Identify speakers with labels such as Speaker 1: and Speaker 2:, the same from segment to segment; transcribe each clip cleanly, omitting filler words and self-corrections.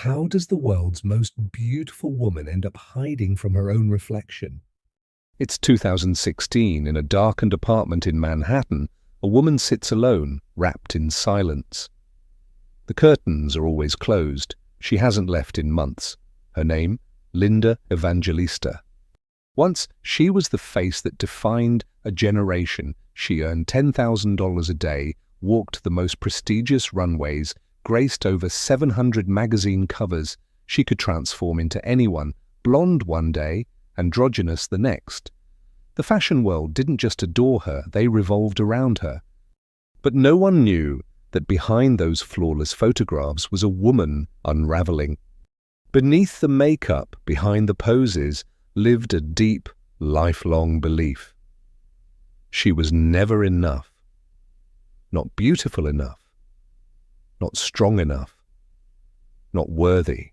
Speaker 1: How does the world's most beautiful woman end up hiding from her own reflection?
Speaker 2: It's 2016. In a darkened apartment in Manhattan, a woman sits alone, wrapped in silence. The curtains are always closed. She hasn't left in months. Her name? Linda Evangelista. Once, she was the face that defined a generation. She earned $10,000 a day, walked the most prestigious runways, graced over 700 magazine covers. She could transform into anyone, blonde one day, androgynous the next. The fashion world didn't just adore her, they revolved around her. But no one knew that behind those flawless photographs was a woman unraveling. Beneath the makeup, behind the poses, lived a deep, lifelong belief. She was never enough. Not beautiful enough. Not strong enough. Not worthy.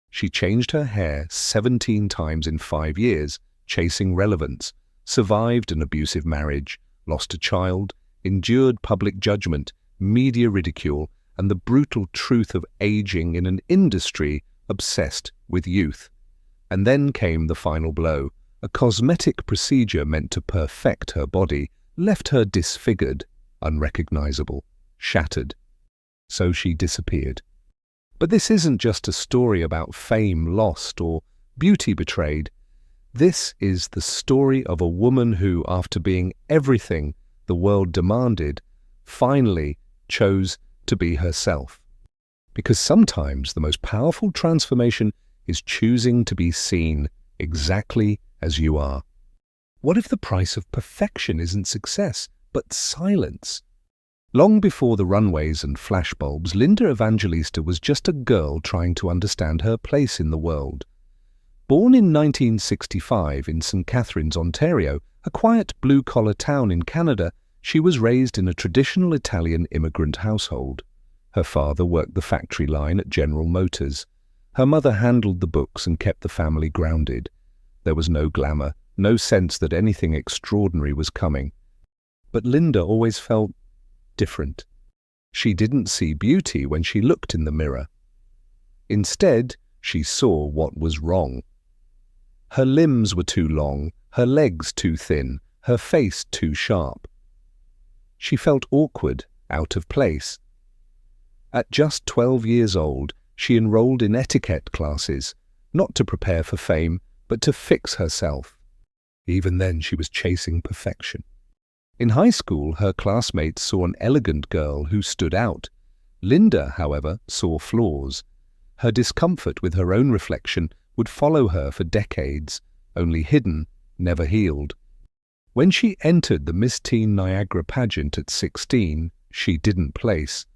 Speaker 2: She changed her hair 17 times in 5 years, chasing relevance, survived an abusive marriage, lost a child, endured public judgment, media ridicule, and the brutal truth of aging in an industry obsessed with youth. And then came the final blow. A cosmetic procedure meant to perfect her body left her disfigured, unrecognizable, shattered. So she disappeared. But this isn't just a story about fame lost or beauty betrayed. This is the story of a woman who, after being everything the world demanded, finally chose to be herself. Because sometimes the most powerful transformation is choosing to be seen exactly as you are. What if the price of perfection isn't success, but silence? Long before the runways and flashbulbs, Linda Evangelista was just a girl trying to understand her place in the world. Born in 1965 in St. Catharines, Ontario, a quiet blue-collar town in Canada, she was raised in a traditional Italian immigrant household. Her father worked the factory line at General Motors. Her mother handled the books and kept the family grounded. There was no glamour, no sense that anything extraordinary was coming. But Linda always felt different. She didn't see beauty when she looked in the mirror. Instead, she saw what was wrong. Her limbs were too long, her legs too thin, her face too sharp. She felt awkward, out of place. At just 12 years old, she enrolled in etiquette classes, not to prepare for fame, but to fix herself. Even then, she was chasing perfection. In high school, her classmates saw an elegant girl who stood out. Linda, however, saw flaws. Her discomfort with her own reflection would follow her for decades, only hidden, never healed. When she entered the Miss Teen Niagara pageant at 16, she didn't place.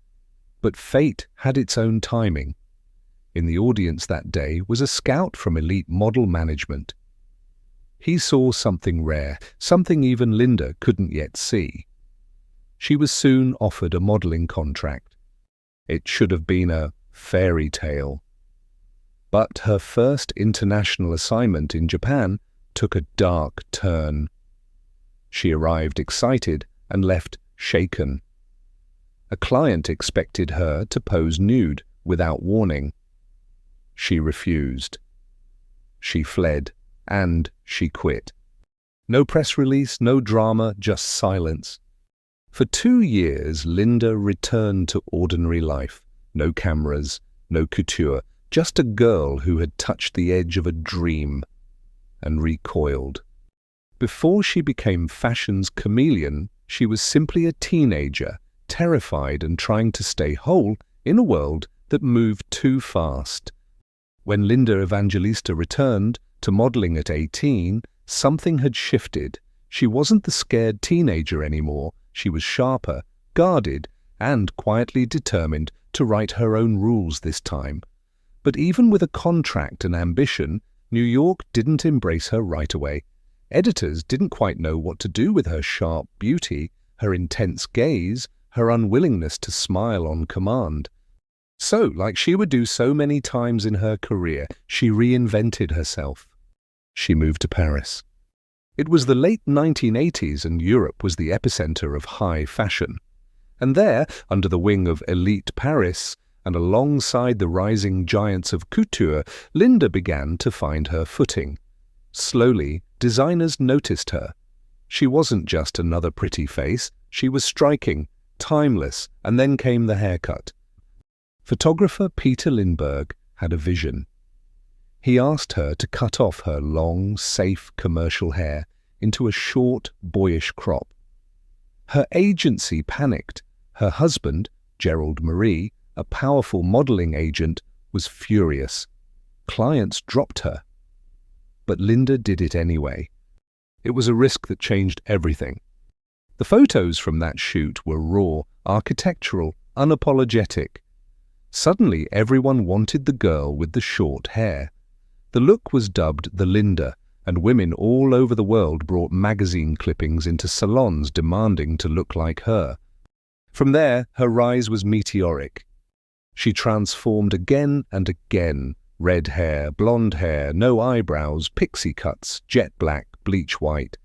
Speaker 2: But fate had its own timing. In the audience that day was a scout from elite model management. He saw something rare, something even Linda couldn't yet see. She was soon offered a modeling contract. It should have been a fairy tale. But her first international assignment in Japan took a dark turn. She arrived excited and left shaken. A client expected her to pose nude without warning. She refused. She fled. And she quit. No press release, no drama, just silence. For 2 years, Linda returned to ordinary life. No cameras, no couture, just a girl who had touched the edge of a dream and recoiled. Before she became fashion's chameleon, she was simply a teenager, terrified and trying to stay whole in a world that moved too fast. When Linda Evangelista returned to modeling at 18, something had shifted. She wasn't the scared teenager anymore. She was sharper, guarded, and quietly determined to write her own rules this time. But even with a contract and ambition, New York didn't embrace her right away. Editors didn't quite know what to do with her sharp beauty, her intense gaze, her unwillingness to smile on command. So, like she would do so many times in her career, she reinvented herself. She moved to Paris. It was the late 1980s and Europe was the epicenter of high fashion. And there, under the wing of elite Paris, and alongside the rising giants of couture, Linda began to find her footing. Slowly, designers noticed her. She wasn't just another pretty face, she was striking, timeless, and then came the haircut. Photographer Peter Lindbergh had a vision. He asked her to cut off her long, safe commercial hair into a short, boyish crop. Her agency panicked. Her husband, Gerald Marie, a powerful modeling agent, was furious. Clients dropped her. But Linda did it anyway. It was a risk that changed everything. The photos from that shoot were raw, architectural, unapologetic. Suddenly everyone wanted the girl with the short hair. The look was dubbed the Linda, and women all over the world brought magazine clippings into salons demanding to look like her. From there, her rise was meteoric. She transformed again and again. Red hair, blonde hair, no eyebrows, pixie cuts, jet black, bleach white.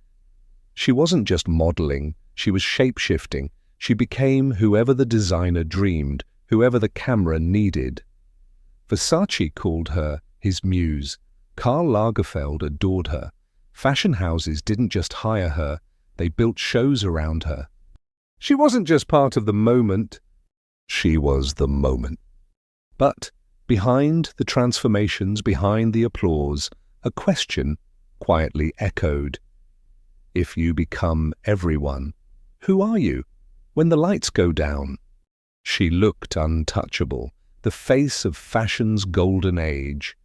Speaker 2: She wasn't just modeling, she was shape-shifting. She became whoever the designer dreamed, whoever the camera needed. Versace called her his muse. Karl Lagerfeld adored her. Fashion houses didn't just hire her, they built shows around her. She wasn't just part of the moment, she was the moment. But behind the transformations, behind the applause, a question quietly echoed. If you become everyone, who are you when the lights go down? She looked untouchable, the face of fashion's golden age.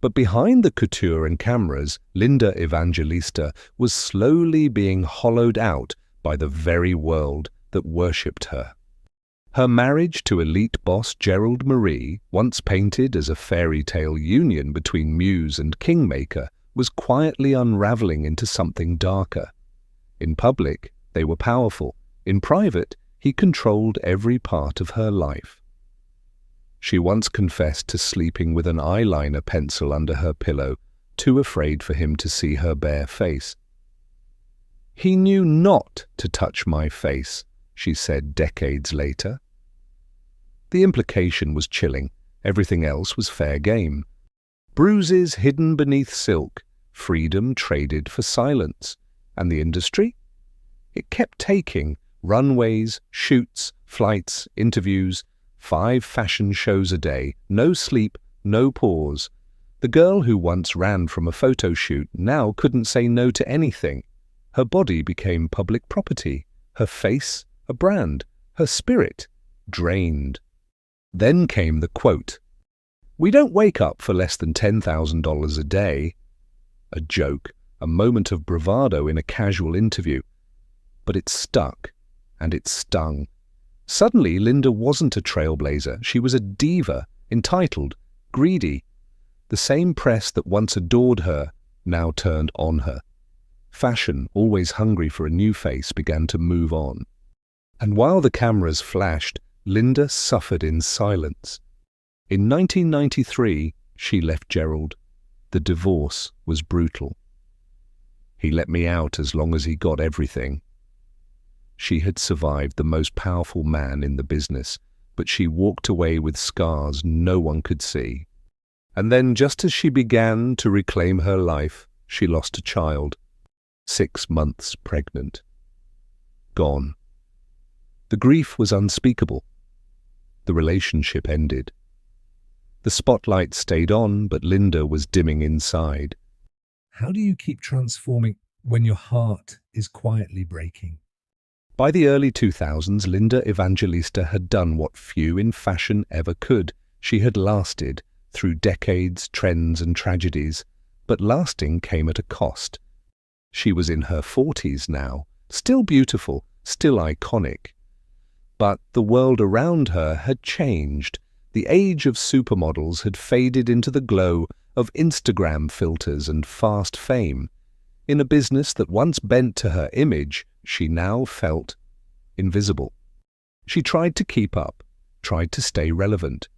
Speaker 2: But behind the couture and cameras, Linda Evangelista was slowly being hollowed out by the very world that worshipped her. Her marriage to elite boss Gerald Marie, once painted as a fairy tale union between muse and kingmaker, was quietly unraveling into something darker. In public, they were powerful. In private, he controlled every part of her life. She once confessed to sleeping with an eyeliner pencil under her pillow, too afraid for him to see her bare face. "He knew not to touch my face," she said decades later. The implication was chilling. Everything else was fair game. Bruises hidden beneath silk, freedom traded for silence. And the industry? It kept taking runways, shoots, flights, interviews, 5 fashion shows a day, no sleep, no pause. The girl who once ran from a photo shoot now couldn't say no to anything. Her body became public property, her face a brand, her spirit drained. Then came the quote, "We don't wake up for less than $10,000 a day." A joke, a moment of bravado in a casual interview. But it stuck, and it stung. Suddenly, Linda wasn't a trailblazer. She was a diva, entitled, greedy. The same press that once adored her now turned on her. Fashion, always hungry for a new face, began to move on. And while the cameras flashed, Linda suffered in silence. In 1993, she left Gerald. The divorce was brutal. He let me out as long as he got everything. She had survived the most powerful man in the business, but she walked away with scars no one could see. And then, just as she began to reclaim her life, she lost a child, 6 months pregnant. Gone. The grief was unspeakable. The relationship ended. The spotlight stayed on, but Linda was dimming inside.
Speaker 1: How do you keep transforming when your heart is quietly breaking?
Speaker 2: By the early 2000s, Linda Evangelista had done what few in fashion ever could. She had lasted through decades, trends and tragedies, but lasting came at a cost. She was in her 40s now, still beautiful, still iconic. But the world around her had changed. The age of supermodels had faded into the glow of Instagram filters and fast fame. In a business that once bent to her image, she now felt invisible. She tried to keep up, tried to stay relevant.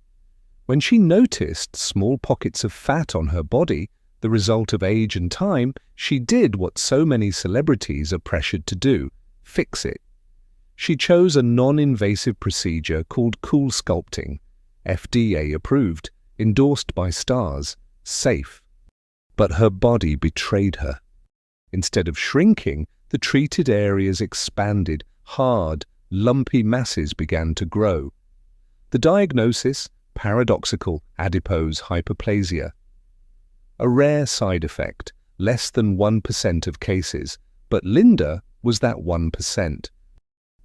Speaker 2: When she noticed small pockets of fat on her body, the result of age and time, she did what so many celebrities are pressured to do: fix it. She chose a non-invasive procedure called cool sculpting. FDA approved, endorsed by stars, safe. But her body betrayed her. Instead of shrinking, the treated areas expanded, hard, lumpy masses began to grow. The diagnosis, paradoxical adipose hyperplasia. A rare side effect, less than 1% of cases, but Linda was that 1%.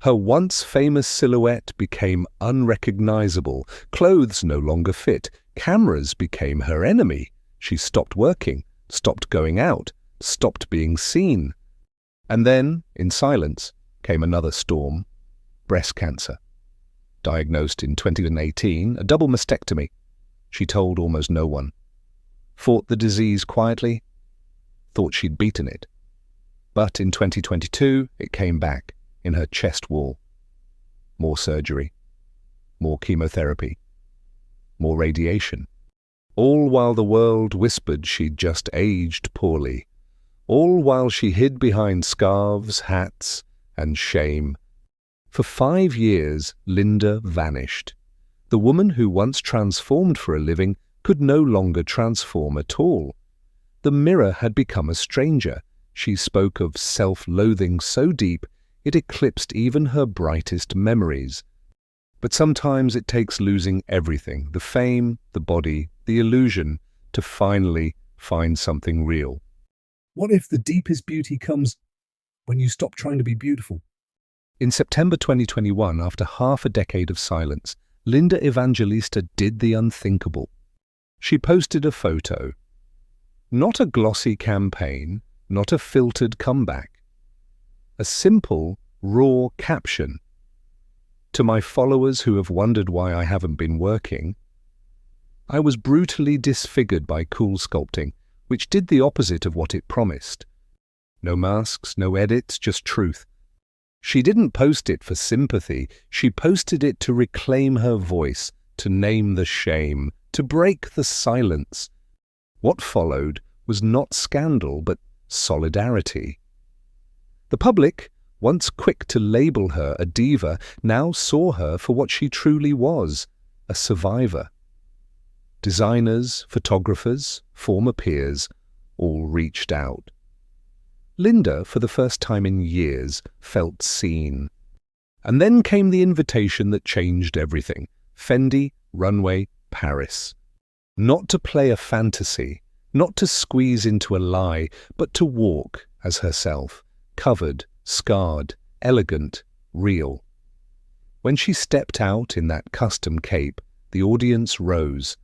Speaker 2: Her once famous silhouette became unrecognizable, clothes no longer fit, cameras became her enemy. She stopped working, stopped going out, stopped being seen. And then, in silence, came another storm. Breast cancer. Diagnosed in 2018, a double mastectomy. She told almost no one. Fought the disease quietly, thought she'd beaten it. But in 2022, it came back, in her chest wall. More surgery, more chemotherapy, more radiation. All while the world whispered she'd just aged poorly. All while she hid behind scarves, hats, and shame. For 5 years, Linda vanished. The woman who once transformed for a living could no longer transform at all. The mirror had become a stranger. She spoke of self-loathing so deep it eclipsed even her brightest memories. But sometimes it takes losing everything, the fame, the body, the illusion, to finally find something real.
Speaker 1: What if the deepest beauty comes when you stop trying to be beautiful?
Speaker 2: In September 2021, after half a decade of silence, Linda Evangelista did the unthinkable. She posted a photo. Not a glossy campaign, not a filtered comeback. A simple, raw caption. To my followers who have wondered why I haven't been working, I was brutally disfigured by cool sculpting, which did the opposite of what it promised. No masks, no edits, just truth. She didn't post it for sympathy. She posted it to reclaim her voice, to name the shame, to break the silence. What followed was not scandal, but solidarity. The public, once quick to label her a diva, now saw her for what she truly was, a survivor. Designers, photographers, former peers, all reached out. Linda, for the first time in years, felt seen. And then came the invitation that changed everything. Fendi, runway, Paris. Not to play a fantasy, not to squeeze into a lie, but to walk as herself, covered, scarred, elegant, real. When she stepped out in that custom cape, the audience rose.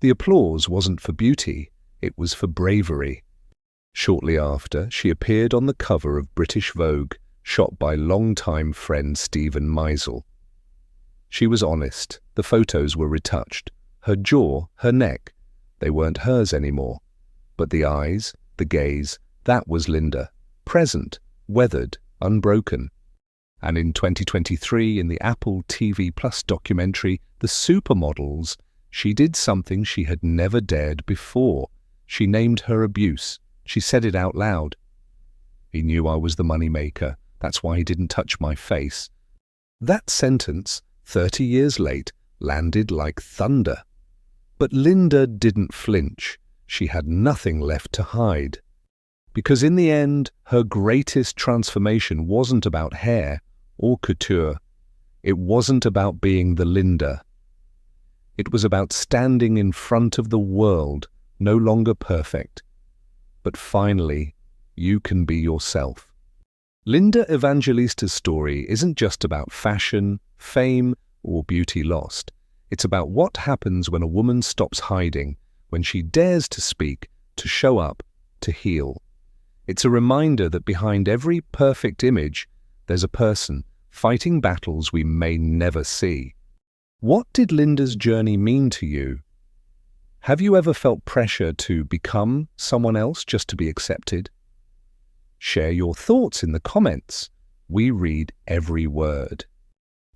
Speaker 2: The applause wasn't for beauty, it was for bravery. Shortly after, she appeared on the cover of British Vogue, shot by longtime friend Stephen Meisel. She was honest, the photos were retouched. Her jaw, her neck, they weren't hers anymore. But the eyes, the gaze, that was Linda, present, weathered, unbroken. And in 2023, in the Apple TV Plus documentary, The Supermodels, she did something she had never dared before. She named her abuse. She said it out loud. He knew I was the moneymaker. That's why he didn't touch my face. That sentence, 30 years late, landed like thunder. But Linda didn't flinch. She had nothing left to hide. Because in the end, her greatest transformation wasn't about hair or couture. It wasn't about being the Linda. It was about standing in front of the world, no longer perfect. But finally, you can be yourself. Linda Evangelista's story isn't just about fashion, fame, or beauty lost. It's about what happens when a woman stops hiding, when she dares to speak, to show up, to heal. It's a reminder that behind every perfect image, there's a person fighting battles we may never see. What did Linda's journey mean to you? Have you ever felt pressure to become someone else just to be accepted? Share your thoughts in the comments. We read every word.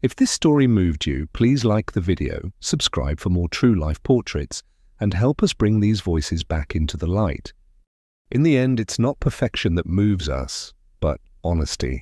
Speaker 2: If this story moved you, please like the video, subscribe for more true life portraits, and help us bring these voices back into the light. In the end, it's not perfection that moves us, but honesty.